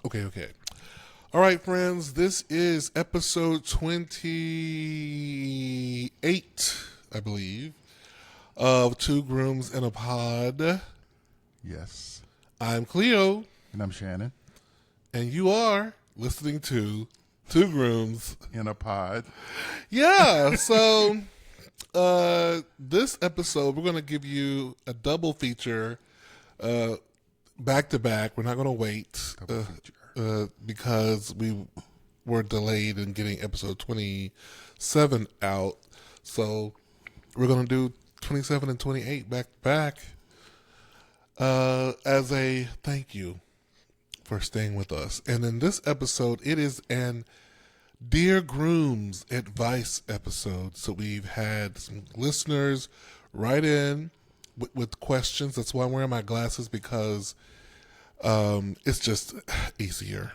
Okay. All right, friends. This is episode 28, I believe, of Two Grooms in a Pod. Yes. I'm Cleo, And I'm Shannon. and you are listening to Two Grooms. In a pod. Yeah, so this episode, we're going to give you a double feature back to back. We're not going to wait because we were delayed in getting episode 27 out. So we're going to do 27 and 28 back to back as a thank you for staying with us. And in this episode, it is an Dear Grooms advice episode. So we've had some listeners write in with questions. That's why I'm wearing my glasses, because it's just easier.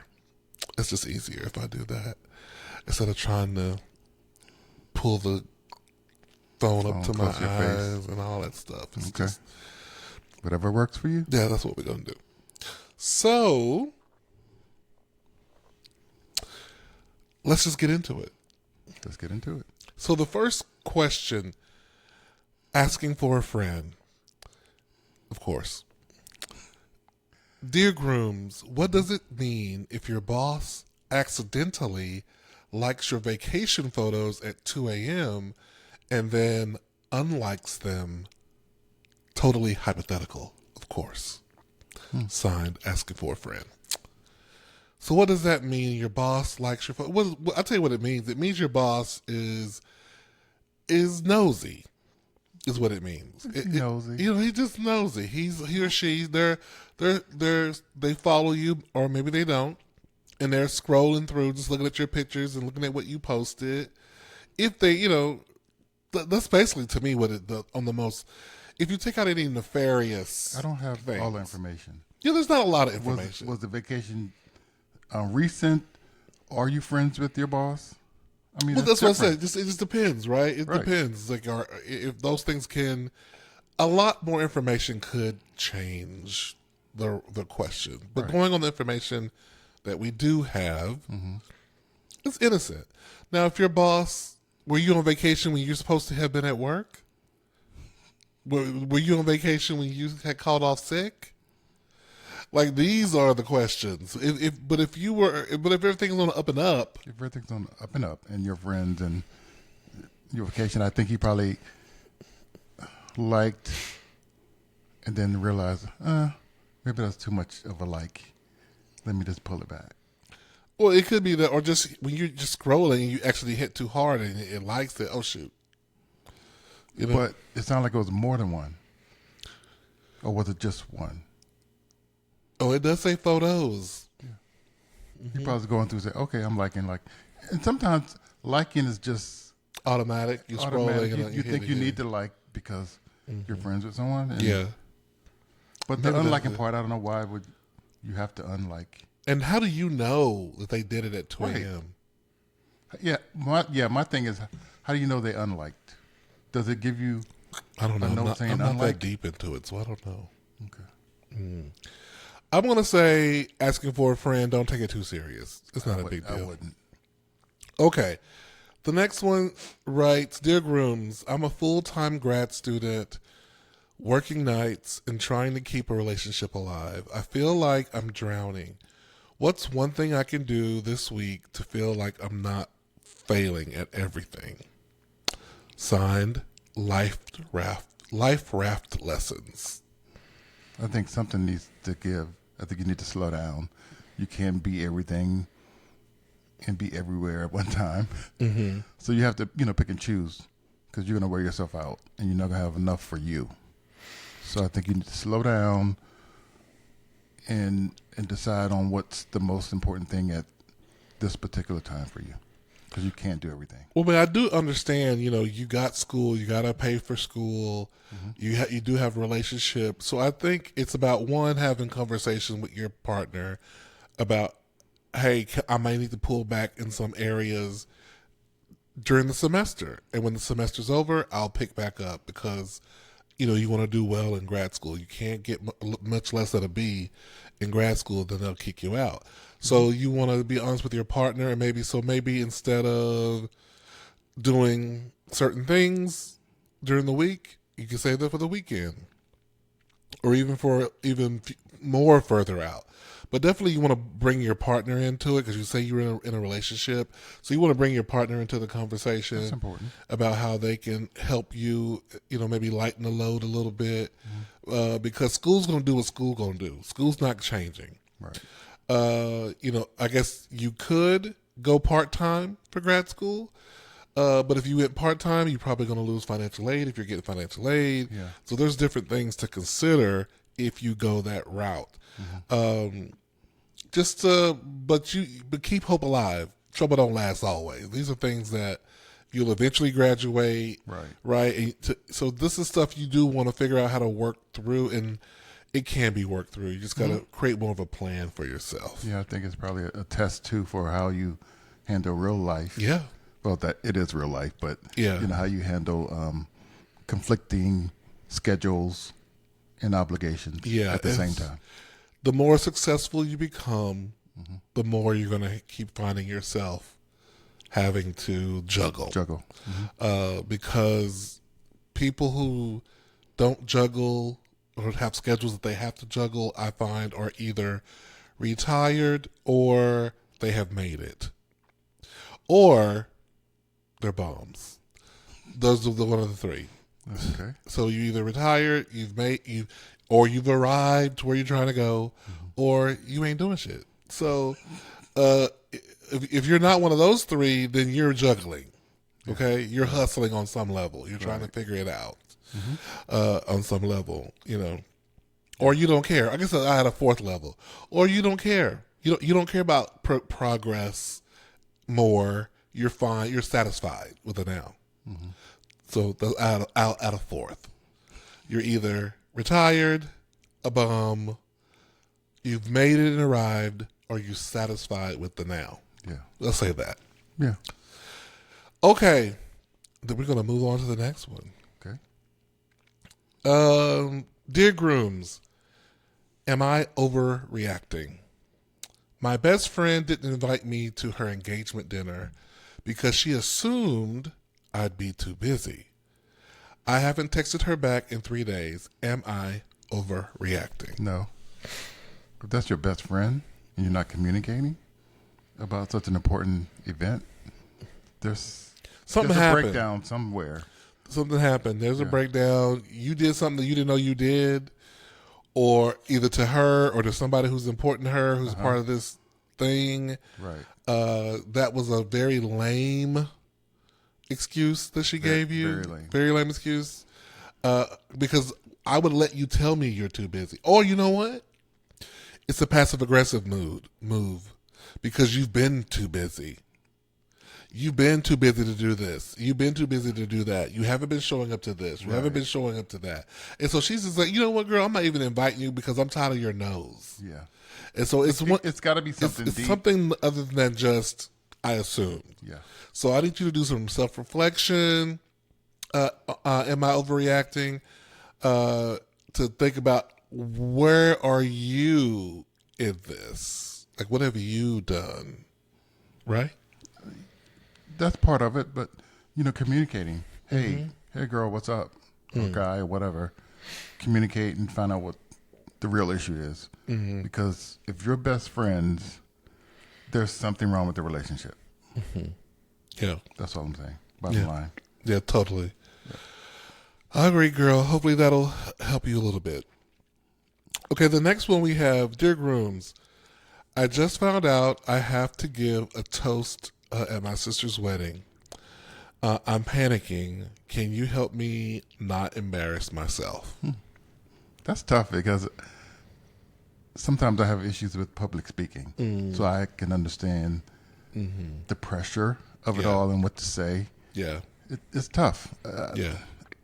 It's just easier if I do that instead of trying to pull the phone up to my eyes and all that stuff. It's Okay. just, Whatever works for you. yeah, that's what we're going to do. So let's just get into it. Let's get into it. So the first question, asking for a friend, of course. Dear Grooms, what does it mean if your boss accidentally likes your vacation photos at 2 a.m. and then unlikes them? Totally hypothetical, of course. Signed, asking for a friend. So what does that mean? Your boss likes your photo? I'll tell you what it means. It means your boss is nosy, is what it means. Nosy. He's just nosy. He or she, they follow you, or maybe they don't, and they're scrolling through, just looking at your pictures and looking at what you posted. If they, that's basically to me what on the most. If you take out any nefarious, I don't have things, all the information. Yeah, there's not a lot of information. Was the vacation recent? Are you friends with your boss? I mean, Well, that's what I said. different. It just depends, right? It Right. depends. Like, if those things can, a lot more information could change the question. But Right. going on the information that we do have, it's innocent. Now, if your boss, were you on vacation when you're supposed to have been at work? Were you on vacation when you had called off sick? Like, these are the questions. If everything's on the up and up, If everything's on up and up, and your friends and your vacation, I think you probably liked, and then realized, maybe that's too much of a like. Let me just pull it back. well, it could be that, or just when you're just scrolling and you actually hit too hard and it likes it. Oh shoot! But it sounded like it was more than one. Or was it just one? Oh, it does say photos. You probably going through and say, okay, I'm liking. And sometimes liking is just Automatic. You're automatic. scrolling. You think you need to like because you're friends with someone. And, Yeah. But the Maybe that's unliking it. part, I don't know why would you have to unlike. And how do you know that they did it at 2 Right. a.m.? My thing is, how do you know they unliked? Does it give you I don't know. a note saying I'm not that unlike? deep into it, so I don't know. Okay. I'm going to say asking for a friend, don't take it too serious. It's not a big I deal. wouldn't. Okay. The next one writes, Dear Grooms, I'm a full-time grad student working nights and trying to keep a relationship alive. I feel like I'm drowning. What's one thing I can do this week to feel like I'm not failing at everything? Signed, Life Raft Lessons. I think something needs to give. I think you need to slow down. You can't be everything and be everywhere at one time. Mm-hmm. So you have to, pick and choose, because you're going to wear yourself out and you're not going to have enough for you. So I think you need to slow down and decide on what's the most important thing at this particular time for you, because you can't do everything. Well, but I do understand, you got school, you got to pay for school, you do have a relationship. So I think it's about, one, having conversation with your partner about, hey, I might need to pull back in some areas during the semester. And when the semester's over, I'll pick back up because, you want to do well in grad school. You can't get much less than a B in grad school, then they'll kick you out. So you want to be honest with your partner, and maybe instead of doing certain things during the week, you can save that for the weekend, or even for more further out. But definitely you want to bring your partner into it, because you say you're in a relationship. So you want to bring your partner into the conversation. That's important. About how they can help you, maybe lighten the load a little bit. Because school's going to do what school's going to do. School's not changing. Right. I guess you could go part-time for grad school. But if you went part-time, you're probably going to lose financial aid if you're getting financial aid. Yeah. So there's different things to consider if you go that route. But keep hope alive. Trouble don't last always. These are things that you'll eventually graduate. Right. And so this is stuff you do want to figure out how to work through, and it can be worked through. You just got to create more of a plan for yourself. Yeah, I think it's probably a test too for how you handle real life. Yeah. Well, that it is real life, but yeah, how you handle conflicting schedules and obligations at the same time. The more successful you become, the more you're going to keep finding yourself having to juggle. Because people who don't juggle or have schedules that they have to juggle, I find, are either retired or they have made it, or they're bums. Those are one of the three. Okay. So you either retired, or you've arrived to where you're trying to go, or you ain't doing shit. So, if you're not one of those three, then you're juggling. Okay, you're hustling on some level. You're trying to figure it out on some level, or you don't care. I guess I had a fourth level, or you don't care. You don't care about progress more. You're fine. You're satisfied with it now. So out of fourth, you're either retired, a bum, you've made it and arrived, or you're satisfied with the now. Yeah. Let's say that. Yeah. Okay. Then we're going to move on to the next one. Okay. Dear Grooms, am I overreacting? My best friend didn't invite me to her engagement dinner because she assumed I'd be too busy. I haven't texted her back in 3 days. Am I overreacting? No. If that's your best friend and you're not communicating about such an important event, there's a breakdown somewhere. Something happened. There's a breakdown. You did something that you didn't know you did, or either to her or to somebody who's important to her, who's part of this thing. Right. That was a very lame excuse that she gave you. Very lame excuse. Because I would let you tell me you're too busy. Or you know what? It's a passive aggressive move because you've been too busy. You've been too busy to do this. You've been too busy to do that. You haven't been showing up to this. You haven't been showing up to that. And so she's just like, you know what, girl? I'm not even inviting you because I'm tired of your nose. Yeah. And so it's got to be something it's deep. something other than just I assumed. Yeah. So I need you to do some self-reflection. Am I overreacting? To think about, where are you in this? Like, what have you done? Right? That's part of it, but communicating. Hey, girl, what's up? Or guy, or whatever. Communicate and find out what the real issue is. Because if you're best friends, there's something wrong with the relationship. Yeah, that's all I'm saying. Bottom line. Yeah, totally. Yeah. I agree, girl. Hopefully that'll help you a little bit. Okay, the next one we have, Dear Grooms, I just found out I have to give a toast at my sister's wedding. I'm panicking. Can you help me not embarrass myself? That's tough because sometimes I have issues with public speaking. So I can understand the pressure of it all and what to say. Yeah. It's tough.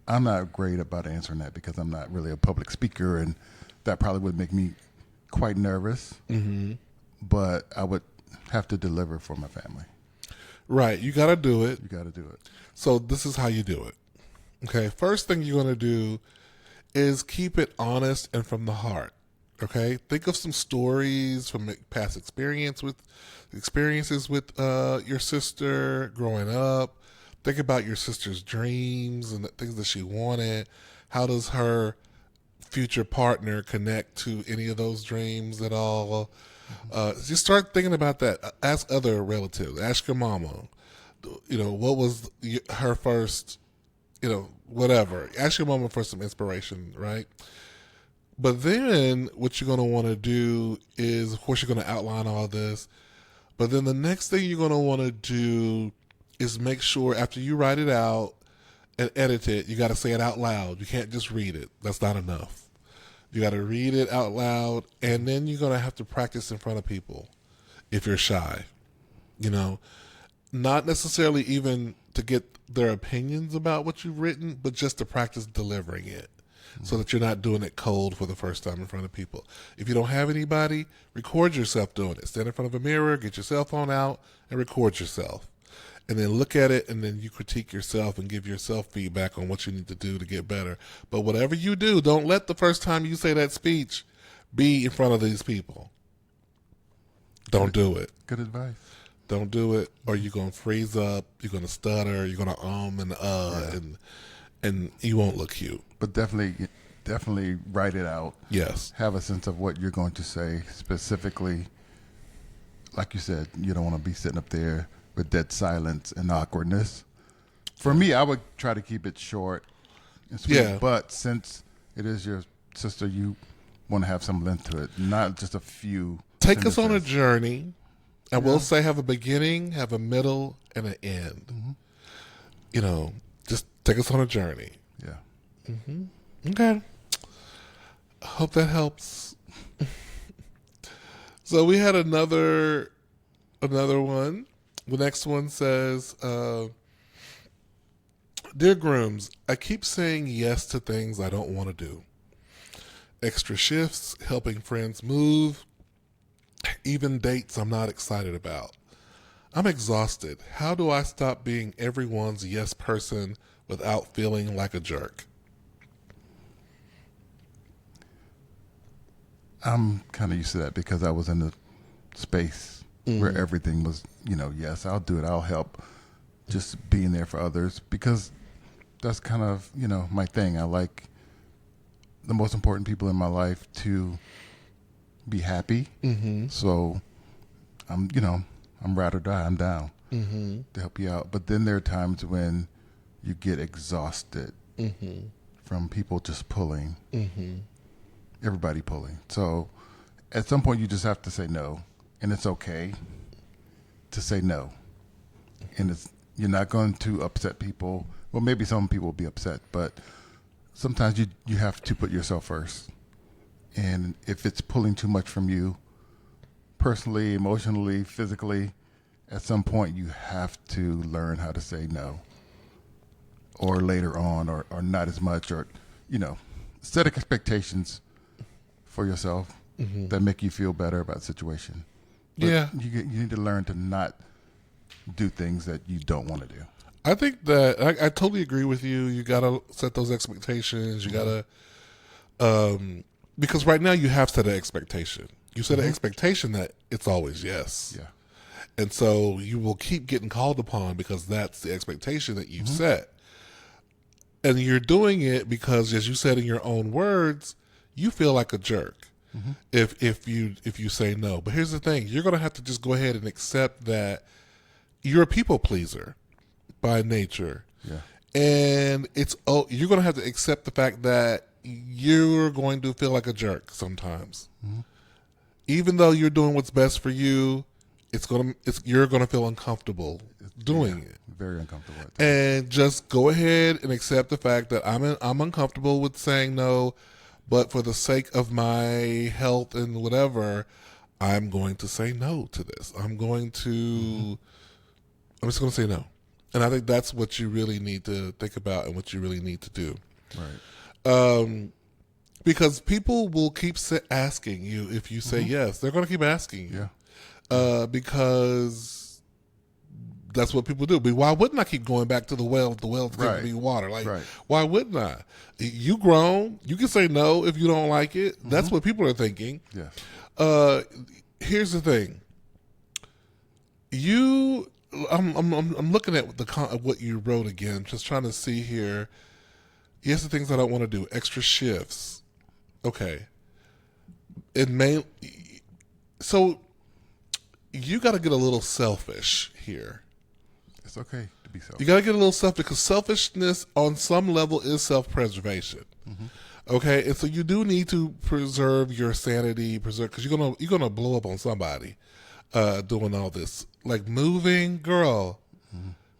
I'm not great about answering that because I'm not really a public speaker, and that probably would make me quite nervous. But I would have to deliver for my family. Right. You got to do it. You got to do it. So this is how you do it. Okay. First thing you're going to do is keep it honest and from the heart. Okay, think of some stories from past experiences with your sister growing up. Think about your sister's dreams and the things that she wanted. How does her future partner connect to any of those dreams at all? Just start thinking about that. Ask other relatives. Ask your mama. What was her first, whatever. Ask your mama for some inspiration, right? But then what you're going to want to do is, of course, you're going to outline all this. But then the next thing you're going to want to do is make sure after you write it out and edit it, you got to say it out loud. You can't just read it. That's not enough. You got to read it out loud, and then you're going to have to practice in front of people if you're shy. Not necessarily even to get their opinions about what you've written, but just to practice delivering it. So that you're not doing it cold for the first time in front of people. If you don't have anybody, record yourself doing it. Stand in front of a mirror, get your cell phone out, and record yourself. And then look at it, and then you critique yourself and give yourself feedback on what you need to do to get better. But whatever you do, don't let the first time you say that speech be in front of these people. Don't do it. Good advice. Don't do it, or you're going to freeze up, you're going to stutter, you're going to and you won't look cute. But definitely write it out. Yes. Have a sense of what you're going to say specifically. Like you said, you don't want to be sitting up there with dead silence and awkwardness. For me, I would try to keep it short and sweet. Yeah. But since it is your sister, you want to have some length to it, not just a few. Take us on a sentences. journey. I will say have a beginning, have a middle, and an end. Just take us on a journey. Yeah. Okay. I hope that helps. So we had another one. The next one says, Dear Grooms, I keep saying yes to things I don't want to do. Extra shifts, helping friends move, even dates I'm not excited about. I'm exhausted. How do I stop being everyone's yes person without feeling like a jerk? I'm kind of used to that because I was in the space where everything was, yes, I'll do it. I'll help. Just being there for others because that's kind of, my thing. I like the most important people in my life to be happy. So I'm ride or die. I'm down to help you out. But then there are times when you get exhausted from people just pulling, everybody pulling. So at some point you just have to say no, and it's okay to say no. And you're not going to upset people. Well, maybe some people will be upset, but sometimes you have to put yourself first. And if it's pulling too much from you, personally, emotionally, physically, at some point you have to learn how to say no. Or later on, or not as much, or, set expectations for yourself that make you feel better about the situation. But Yeah. you need to learn to not do things that you don't want to do. I think that I totally agree with you. You got to set those expectations. You got to, because right now you have set an expectation. You set an expectation that it's always yes. Yeah. And so you will keep getting called upon because that's the expectation that you've set. And you're doing it because, as you said in your own words, you feel like a jerk if you say no. But here's the thing. You're going to have to just go ahead and accept that you're a people pleaser by nature. Yeah. And you're going to have to accept the fact that you're going to feel like a jerk sometimes. Even though you're doing what's best for you, you're going to feel uncomfortable doing it. Very uncomfortable. And just go ahead and accept the fact that I'm uncomfortable with saying no, but for the sake of my health and whatever, I'm going to say no to this. I'm just going to say no. And I think that's what you really need to think about and what you really need to do. Right. Because people will keep asking you if you say yes. They're going to keep asking you. Yeah. Because That's what people do. But why wouldn't I keep going back to the well if the well's giving Right. me water? Like, Right. why wouldn't I? You grown. You can say no if you don't like it. That's what people are thinking. Yes. Here's the thing. I'm looking at what you wrote again, just trying to see here. Here's the things I don't want to do. Extra shifts. Okay. So you got to get a little selfish here. It's okay to be selfish. You got to get a little selfish because selfishness on some level is self-preservation. Okay, and so you do need to preserve your sanity, because you're gonna blow up on somebody doing all this, like moving, girl.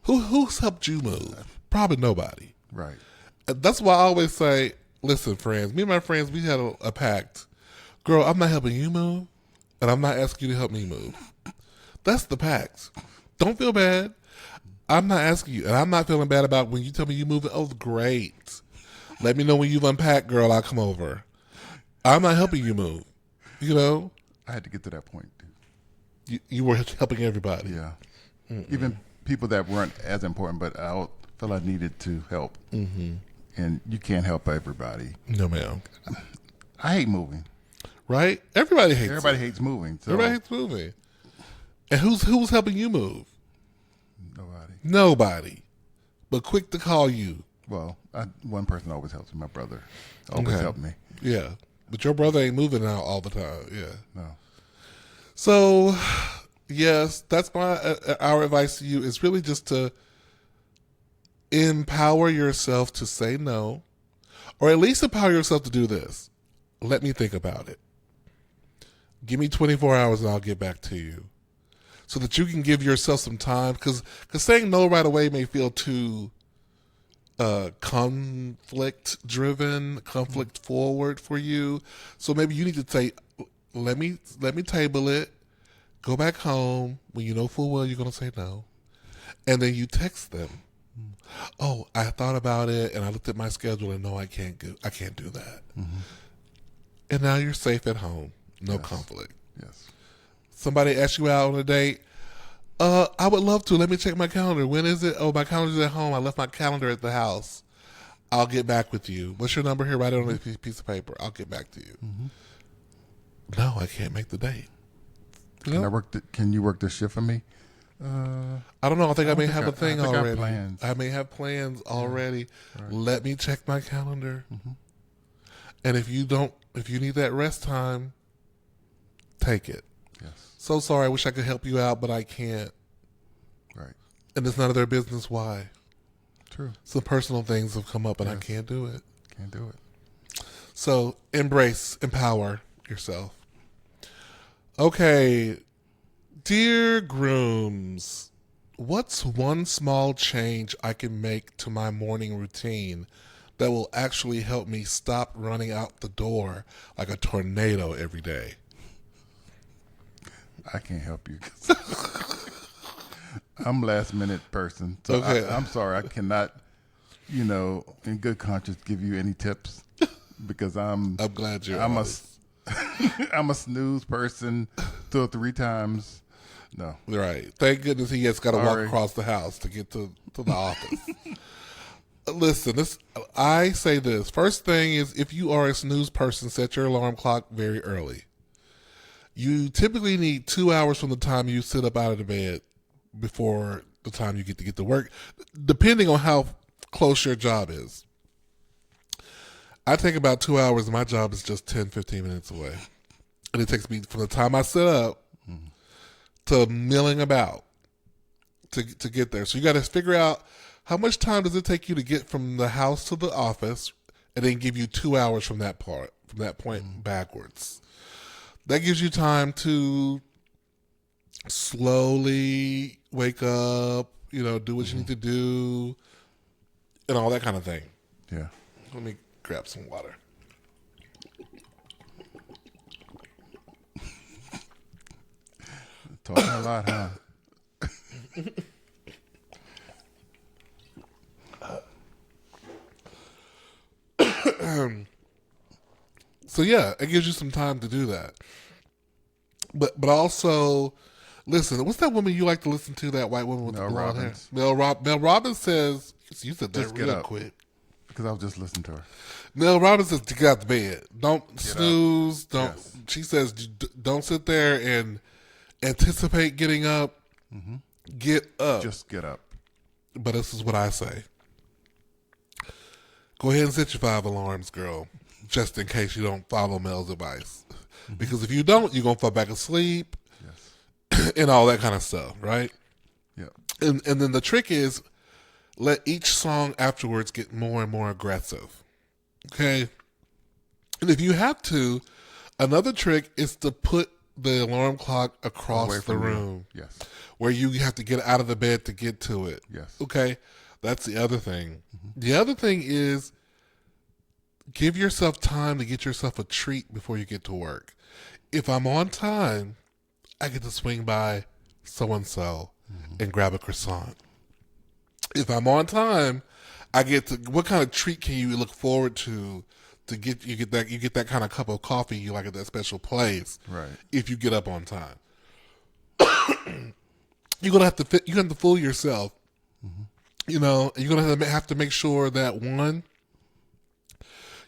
Who's helped you move? Probably nobody. Right. That's why I always say, listen, friends, me and my friends, we had a pact. Girl, I'm not helping you move, and I'm not asking you to help me move. That's the pact. Don't feel bad. I'm not asking you, and I'm not feeling bad about when you tell me you moving. Oh, great. Let me know when you've unpacked, girl. I'll come over. I'm not helping you move. You know? I had to get to that point, dude. You were helping everybody. Yeah. Even people that weren't as important, but I felt I needed to help. And you can't help everybody. No, ma'am. I hate moving. Right? Everybody hates Everybody it. hates moving. So Everybody hates moving. And who's helping you move? nobody. Nobody. But quick to call you. Well, one person always helps me. My brother always helped me. Yeah. But your brother ain't moving out all the time. Yeah. No. So, yes, that's our advice to you is really just to empower yourself to say no, or at least empower yourself to do this. Let me think about it. Give me 24 hours and I'll get back to you, so that you can give yourself some time, because saying no right away may feel too conflict forward for you. So maybe you need to say, let me table it, go back home when you know full well you're going to say no, and then you text them. Oh, I thought about it and I looked at my schedule and no, I can't do that. And now you're safe at home. No conflict. Yes. Somebody asks you out on a date. I would love to. Let me check my calendar. When is it? Oh, my calendar's at home. I left my calendar at the house. I'll get back with you. What's your number here? Write it on a piece of paper. I'll get back to you. No, I can't make the date. You know? Can you work this shift for me? I don't know. I think I may have a thing already. I may have plans already. Right. Let me check my calendar. And if you need that rest time, take it. Yes. So sorry. I wish I could help you out, but I can't. Right. And it's none of their business why. True. Some personal things have come up and I can't do it. Can't do it. So empower yourself. Okay. Dear Grooms, what's one small change I can make to my morning routine that will actually help me stop running out the door like a tornado every day? I can't help you. I'm last minute person. So Okay. I'm sorry. I cannot, in good conscience give you any tips because I'm glad you're I'm honest. I'm a snooze person 2 or 3 times. No. Right. Thank goodness he has got to walk across the house to get to the office. Listen, I say this. First thing is, if you are a snooze person, set your alarm clock very early. You typically need 2 hours from the time you sit up out of the bed before the time you get to work, depending on how close your job is. I take about 2 hours, and my job is just 10, 15 minutes away. And it takes me from the time I sit up to milling about to get there. So you got to figure out how much time does it take you to get from the house to the office, and then give you 2 hours from that point backwards. That gives you time to slowly wake up, do what you need to do, and all that kind of thing. Yeah. Let me grab some water. Talking a lot, huh? So yeah, it gives you some time to do that. But also, Listen, what's that woman you like to listen to? That white woman with Mel the blonde hair. Robbins. Mel Robbins says, you said that Just get real up. quick. Because I was just listening to her. Mel Robbins says to get out the bed. Don't snooze. Don't. Yes. She says don't sit there and anticipate getting up. Get up. Just get up. But this is what I say. Go ahead and set your 5 alarms, girl, just in case you don't follow Mel's advice. Because if you don't, you're going to fall back asleep and all that kind of stuff, right? Yeah. And then the trick is let each song afterwards get more and more aggressive. Okay? And if you have to, another trick is to put the alarm clock across Away the from you. room. Yes. Where you have to get out of the bed to get to it. Yes. Okay? That's the other thing. The other thing is give yourself time to get yourself a treat before you get to work. If I'm on time, I get to swing by so-and-so and grab a croissant. If I'm on time, I get to, what kind of treat can you look forward to get you get that kind of cup of coffee you like at that special place. Right. If you get up on time. You're gonna have to fool yourself. You know, you're gonna have to make sure that one,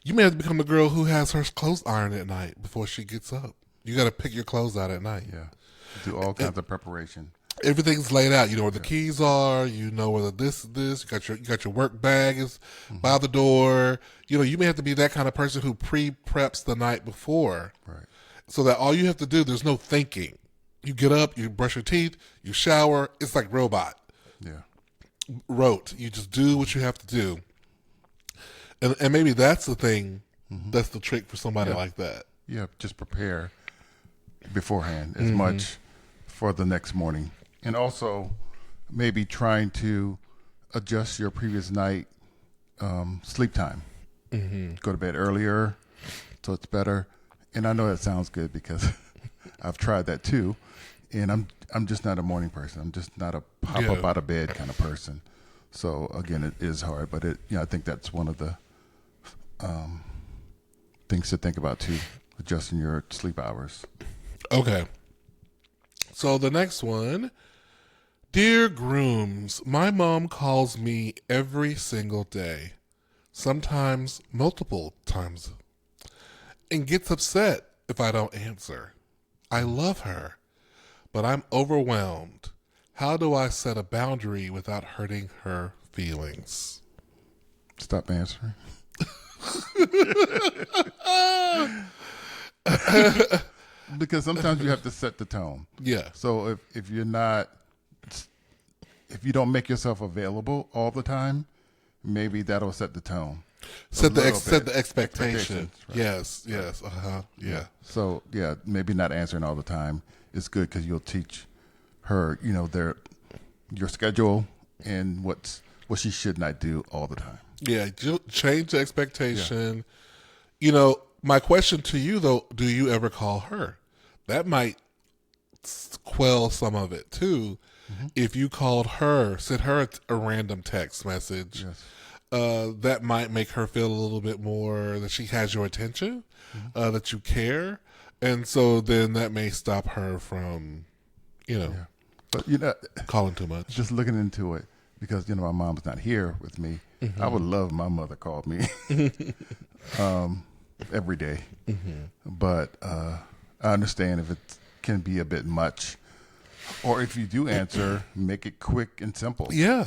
you may have to become the girl who has her clothes ironed at night before she gets up. You got to pick your clothes out at night. Yeah. Do all kinds of preparation. Everything's laid out. You know where the keys are. You know where this. You got your work bag is by the door. You know, you may have to be that kind of person who pre-preps the night before, Right. so that all you have to do, there's no thinking. You get up, you brush your teeth, you shower. It's like robot. Yeah. Rote. You just do what you have to do. And maybe that's the thing. That's the trick for somebody like that. Yeah. Just prepare beforehand as much for the next morning. And also maybe trying to adjust your previous night sleep time. Go to bed earlier so it's better. And I know that sounds good because I've tried that too. And I'm just not a morning person. I'm just not a pop up out of bed kind of person. So again, it is hard, but I think that's one of the things to think about too, adjusting your sleep hours. Okay. So the next one, dear Grooms, my mom calls me every single day, sometimes multiple times, and gets upset if I don't answer. I love her, but I'm overwhelmed. How do I set a boundary without hurting her feelings? Stop answering. Because sometimes you have to set the tone. Yeah. So if you don't make yourself available all the time, maybe that'll set the tone. Set the expectation. Expectations, right. Yes. Yeah. So yeah, maybe not answering all the time is good because you'll teach her, your schedule and what she should not do all the time. Yeah, change the expectation. Yeah. My question to you, though, do you ever call her? That might quell some of it, too. If you called her, sent her a random text message, that might make her feel a little bit more that she has your attention, that you care. And so then that may stop her from, But calling too much. just looking into it, because my mom's not here with me. I would love my mother called me every day, but I understand if it can be a bit much, or if you do answer, make it quick and simple. Yeah.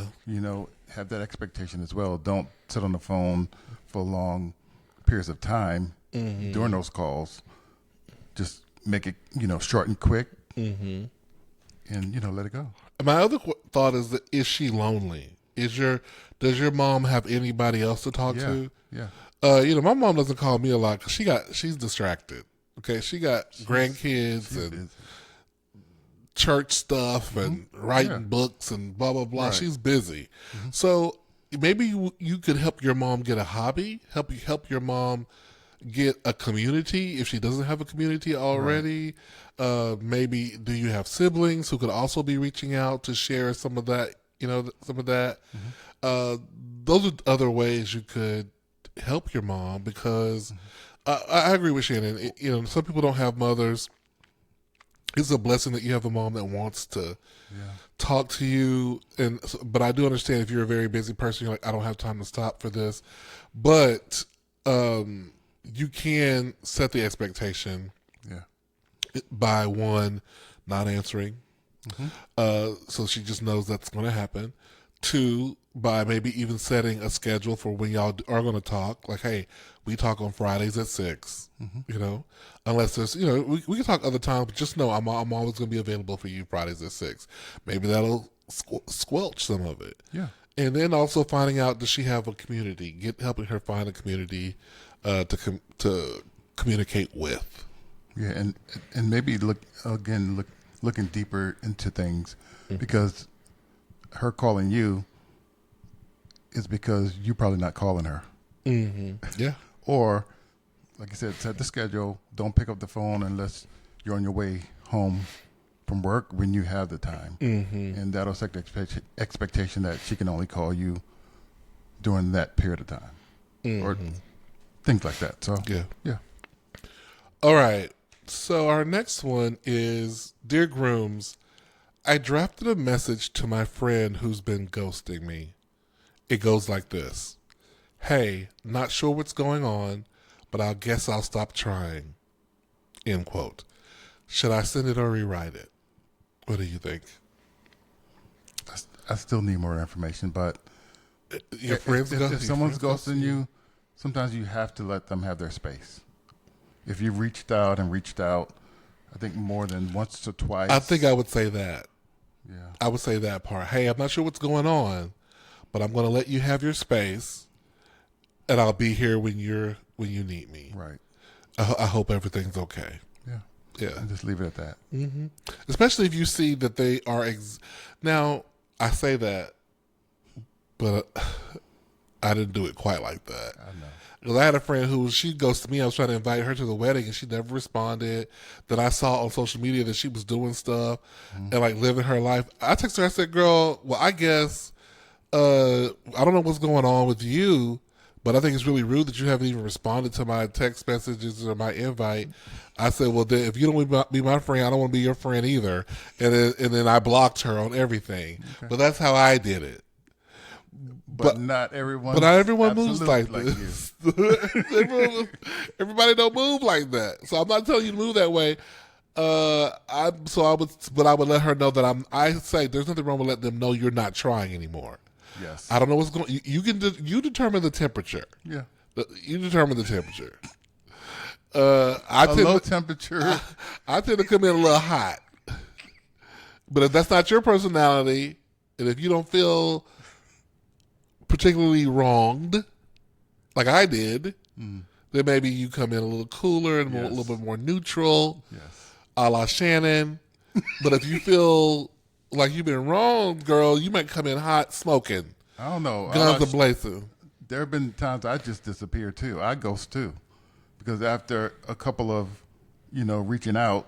Have that expectation as well. Don't sit on the phone for long periods of time during those calls. Just make it short and quick, and let it go. My other thought is that, is she lonely? Does your mom have anybody else to talk to? Yeah. My mom doesn't call me a lot because she's distracted. Okay, she got grandkids and busy. church stuff and writing books and blah blah blah. Right. She's busy, so maybe you could help your mom get a hobby. Help your mom get a community if she doesn't have a community already. Maybe do you have siblings who could also be reaching out to share some of that? Some of that. Those are other ways you could help your mom, because I agree with Shannon. Some people don't have mothers, it's a blessing that you have a mom that wants to Yeah. talk to you. But I do understand if you're a very busy person, you're like, I don't have time to stop for this. But you can set the expectation Yeah. by one, not answering. Mm-hmm. So she just knows that's going to happen. Two, by maybe even setting a schedule for when y'all are going to talk. Like, hey, we talk on Fridays at 6. Mm-hmm. You know, unless there's, we can talk other times, but just know I'm always going to be available for you Fridays at 6. Maybe that'll squelch some of it. Yeah. And then also finding out, does she have a community? Helping her find a community to communicate with. Yeah, and maybe looking deeper into things, because her calling you is because you're probably not calling her. Mm-hmm. Yeah. Or, like I said, set the schedule. Don't pick up the phone unless you're on your way home from work when you have the time. Mm-hmm. And that'll set the expectation that she can only call you during that period of time. Or things like that. So, yeah. All right. So our next one is, Dear Grooms, I drafted a message to my friend who's been ghosting me. It goes like this. Hey, not sure what's going on, but I guess I'll stop trying. End quote. Should I send it or rewrite it? What do you think? I still need more information, but Your friends if someone's ghosting you, sometimes you have to let them have their space. If you reached out, I think more than once or twice. I think I would say that. Yeah. I would say that part. Hey, I'm not sure what's going on, but I'm going to let you have your space, and I'll be here when you need me. Right. I hope everything's okay. Yeah. Yeah. And just leave it at that. Mm-hmm. Especially if you see that they are. Now, I say that, but I didn't do it quite like that. I know. Because I had a friend she ghosted me. I was trying to invite her to the wedding, and she never responded. Then I saw on social media that she was doing stuff and like living her life. I texted her. I said, "Girl, well, I guess I don't know what's going on with you, but I think it's really rude that you haven't even responded to my text messages or my invite." I said, "Well, then if you don't want to be my friend, I don't want to be your friend either." And then I blocked her on everything. Okay. But that's how I did it. But not everyone. But not everyone moves like this. Everybody don't move like that. So I'm not telling you to move that way. I would let her know that I say there's nothing wrong with letting them know you're not trying anymore. Yes. I don't know what's going. You determine the temperature. Yeah. You determine the temperature. Low temperature. I tend to come in a little hot. But if that's not your personality, and if you don't feel particularly wronged, like I did, then maybe you come in a little cooler and a little bit more neutral, a la Shannon. But if you feel like you've been wronged, girl, you might come in hot smoking. I don't know. Guns a-blazing. There have been times I just disappear too. I ghost too. Because after a couple of, reaching out,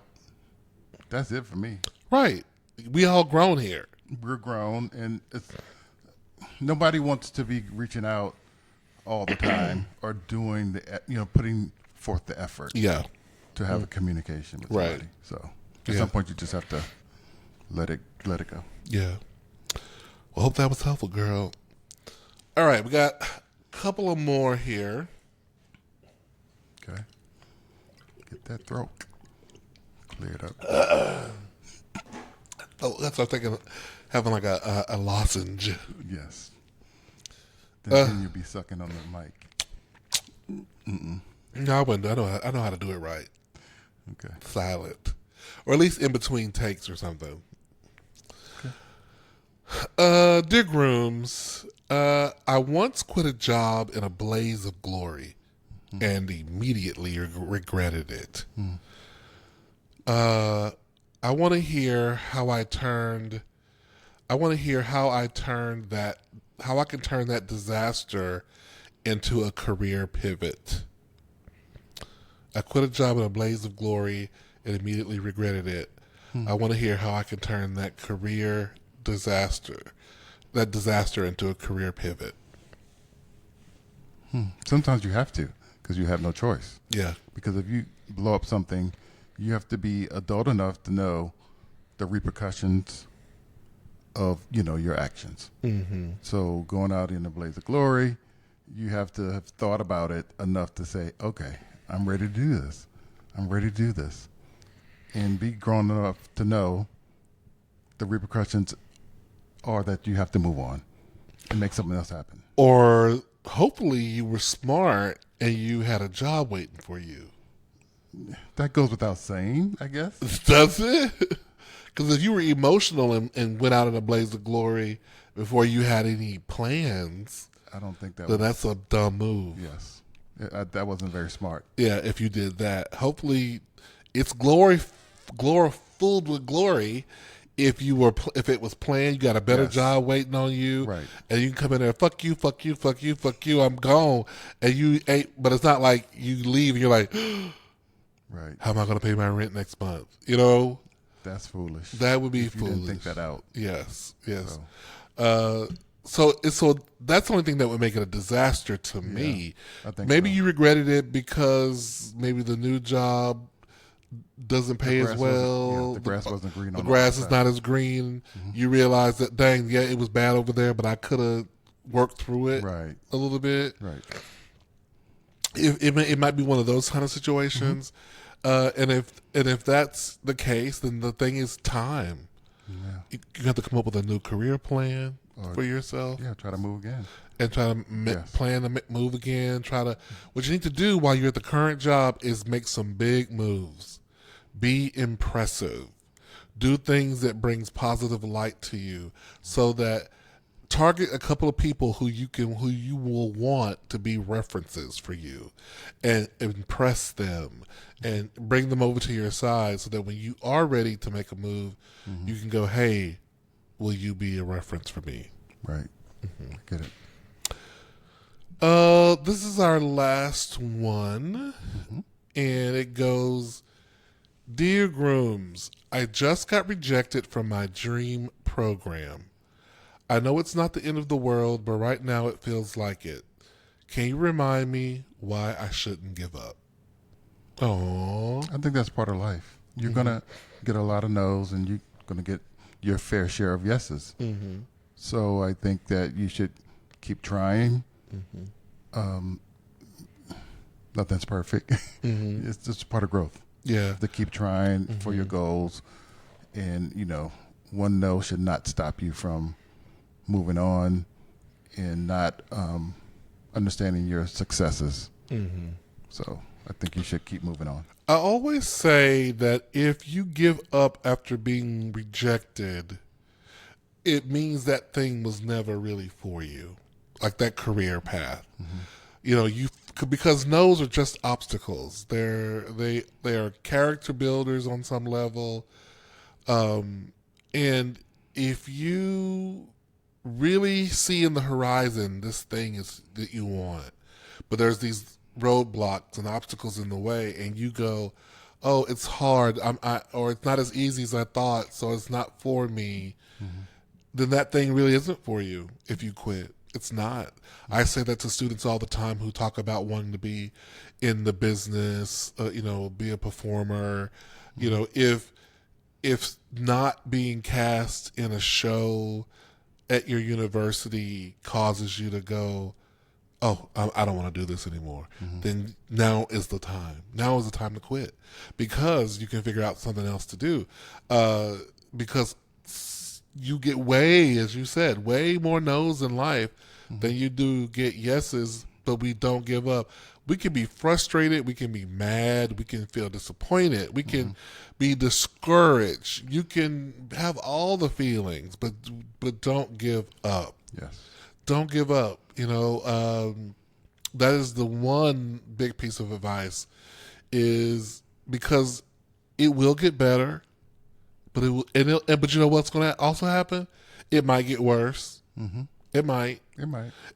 that's it for me. Right. We all grown here. We're grown, and nobody wants to be reaching out all the time or doing putting forth the effort. Yeah. To have a communication with somebody. Right. So at some point you just have to let it go. Yeah. Well, hope that was helpful, girl. All right, we got a couple of more here. Okay. Get that throat cleared up. That's what I'm thinking. Having like a lozenge. Yes. Then you'll be sucking on the mic. No, I wouldn't. I know how to do it right. Okay. Silent, or at least in between takes or something. Okay. Dear Grooms, I once quit a job in a blaze of glory, and immediately regretted it. I want to hear how I can turn that disaster into a career pivot. I quit a job in a blaze of glory and immediately regretted it. I want to hear how I can turn that disaster into a career pivot. Sometimes you have to, because you have no choice. Yeah. Because if you blow up something, You have to be adult enough to know the repercussions of, your actions. Mm-hmm. So going out in a blaze of glory, you have to have thought about it enough to say, okay, I'm ready to do this. I'm ready to do this. And be grown enough to know the repercussions are that you have to move on and make something else happen. Or hopefully you were smart and you had a job waiting for you. That goes without saying, I guess. Does it? Because if you were emotional and went out in a blaze of glory before you had any plans, I don't think that then was. that's a dumb move. Yes. That wasn't very smart. Yeah, if you did that. Hopefully it's glory filled with glory. If it was planned, you got a better Yes. job waiting on you, Right. and you can come in there, fuck you, fuck you, fuck you, fuck you, I'm gone, and you ain't. But it's not like you leave and you're like, Right. how am I going to pay my rent next month? You know, That's foolish. that would be if you foolish. didn't think that out. Yes, yes. So, So that's the only thing that would make it a disaster to me. I think Maybe so. you regretted it because maybe the new job doesn't pay as grass wasn't- well. the grass wasn't green The on the grass other is side. not as green. You realize that, dang, yeah, it was bad over there, but I could have worked through it Right. a little bit. Right. It might be one of those kind of situations. And if that's the case, then the thing is time. Yeah. You have to come up with a new career plan Or- for yourself. Yeah. Try to move again. And try to Yes. plan to move again. What you need to do while you're at the current job is make some big moves. Be impressive. Do things that brings positive light to you, so that target a couple of people who you will want to be references for you, and impress them and bring them over to your side, so that when you are ready to make a move, you can go, hey, will you be a reference for me? Right. I get it. This is our last one, and it goes, Dear Grooms, I just got rejected from my dream program. I know it's not the end of the world, but right now it feels like it. Can you remind me why I shouldn't give up? Aww. I think that's part of life. You're gonna get a lot of no's, and you're gonna get your fair share of yeses. So I think that you should keep trying. Nothing's perfect. It's just part of growth. Yeah. To keep trying for your goals, and one no should not stop you from moving on and not understanding your successes. So I think you should keep moving on. I always say that if you give up after being rejected, it means that thing was never really for you, like that career path. Because no's are just obstacles. They are character builders on some level, and if you really see in the horizon this thing is that you want, but there's these roadblocks and obstacles in the way, and you go, oh, it's hard, or it's not as easy as I thought, so it's not for me, then that thing really isn't for you if you quit. It's not. I say that to students all the time who talk about wanting to be in the business, be a performer. If not being cast in a show at your university causes you to go, oh, I don't want to do this anymore, then now is the time. Now is the time to quit, because you can figure out something else to do. Because you get as you said, way more no's in life than you do get yeses, but we don't give up. We can be frustrated, we can be mad, we can feel disappointed, we can be discouraged. You can have all the feelings, but don't give up. Yes. Don't give up. That is the one big piece of advice, is because it will get better, but but you know what's going to also happen? It might get worse. It might.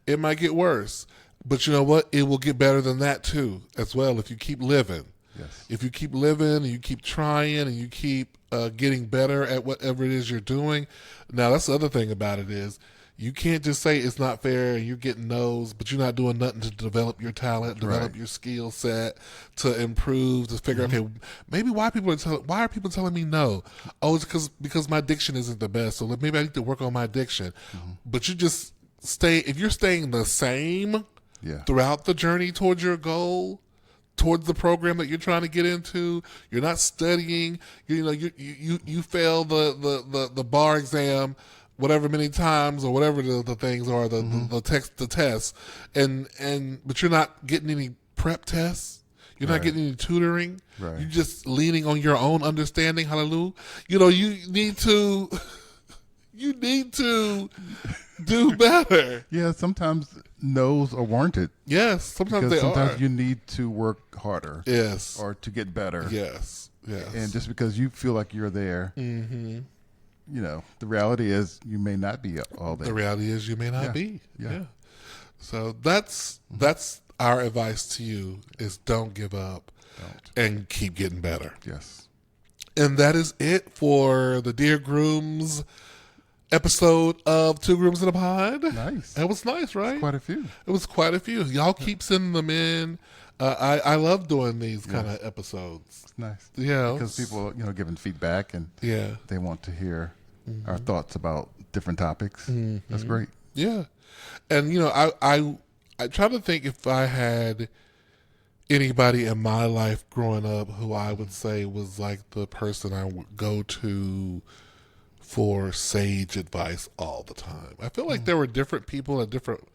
It might get worse. But you know what? It will get better than that too, as well, if you keep living. Yes. If you keep living and you keep trying and you keep getting better at whatever it is you're doing. Now, that's the other thing about it is, You can't just say it's not fair and you're getting no's, but you're not doing nothing to develop your talent, develop Right. your skill set, to improve, to figure out, okay, maybe why are people telling me no? Oh, it's because my diction isn't the best, so maybe I need to work on my diction. But you just if you're staying the same Yeah. throughout the journey towards your goal, towards the program that you're trying to get into, you're not studying. You fail the bar exam, whatever many times or whatever the things are, the tests, but you're not getting any prep tests. You're not Right. getting any tutoring. Right. You're just leaning on your own understanding. Hallelujah. You need to. You need to do better. Yeah, sometimes no's are warranted. Yes, sometimes Because they sometimes are. you need to work harder. Yes. Or to get better. Yes. Yes. And just because you feel like you're there, mm-hmm. the reality is you may not be all there. The reality is you may not Yeah. be. Yeah. So that's our advice to you is don't give up Don't. and keep getting better. Yes. And that is it for the Dear Grooms episode of Two Grooms in a Pod. Nice. That was nice, right? Quite a few. It was quite a few. Y'all keep sending them in. I love doing these kind of episodes. It's nice. Yeah. Because people, giving feedback and Yeah. they want to hear our thoughts about different topics. That's great. Yeah. And I try to think if I had anybody in my life growing up who I would say was like the person I would go to for sage advice all the time. I feel like there were different people at different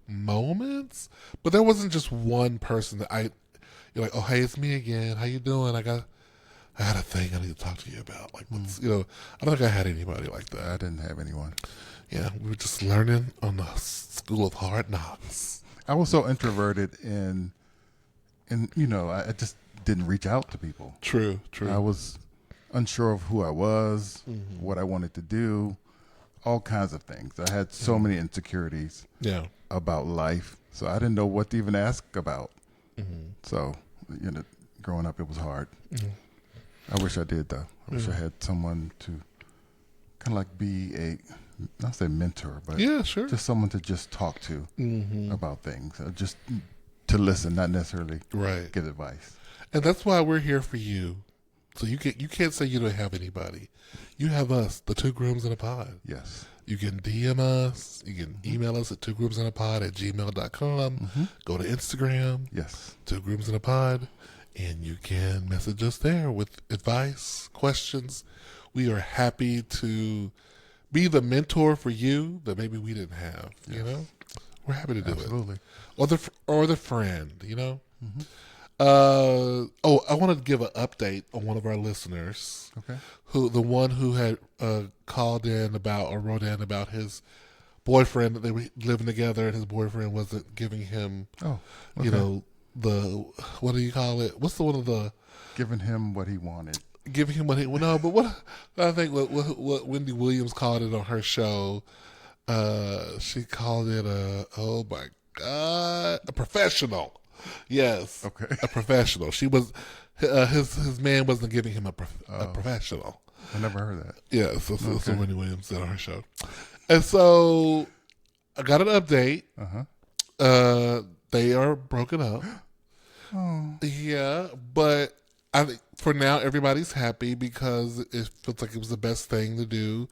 moments, but there wasn't just one person that you're like, oh, hey, it's me again. How you doing? I got a thing I need to talk to you about. Like, I don't think I had anybody like that. I didn't have anyone. Yeah, we were just learning on the school of hard knocks. I was so introverted and I just didn't reach out to people. True. I was unsure of who I was, what I wanted to do, all kinds of things. I had so many insecurities Yeah. about life, so I didn't know what to even ask about. So, growing up, it was hard. I wish I did, though. I wish I had someone to kind of like be not say mentor, but Yeah, sure. just someone to just talk to about things, just to listen, not necessarily Right. give advice. And that's why we're here for you. So you can't say you don't have anybody. You have us, the Two Grooms in a Pod. Yes. You can DM us. You can email us at twogroomsinapod@gmail.com. Go to Instagram, Yes. Two Grooms in a Pod, and you can message us there with advice, questions. We are happy to be the mentor for you that maybe we didn't have. We're happy to do Absolutely. it. Or the friend. I want to give an update on one of our listeners. Okay. The one who had called in about or wrote in about his boyfriend, that they were living together and his boyfriend wasn't giving him, Oh, okay. what do you call it? What's the one of the Giving him what he wanted. giving him what he no, but what I think what Wendy Williams called it on her show. She called it a professional. Yes. Okay. A professional. She was his man wasn't giving him a professional. I never heard that. Yeah, so Wendy Williams said on her show. And so I got an update. They are broken up. Oh. Yeah, but I think for now everybody's happy because it feels like it was the best thing to do.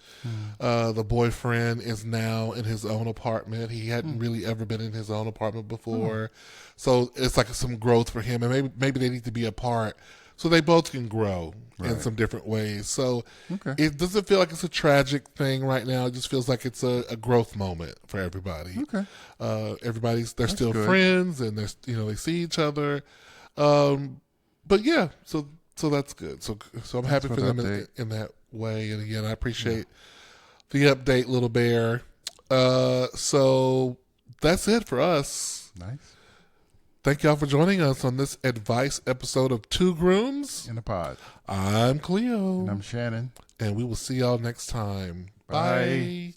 The boyfriend is now in his own apartment. He hadn't really ever been in his own apartment before. So it's like some growth for him, and maybe they need to be apart so they both can grow in some different ways. So it doesn't feel like it's a tragic thing right now. It just feels like it's a growth moment for everybody. Okay. They're still good. friends, and they see each other. But yeah, so that's good. So I'm happy for for the them update. in that way. And again, I appreciate the update, Little Bear. So that's it for us. Nice. Thank y'all for joining us on this advice episode of Two Grooms. In a pod. I'm Cleo. And I'm Shannon. And we will see y'all next time. Bye. Bye.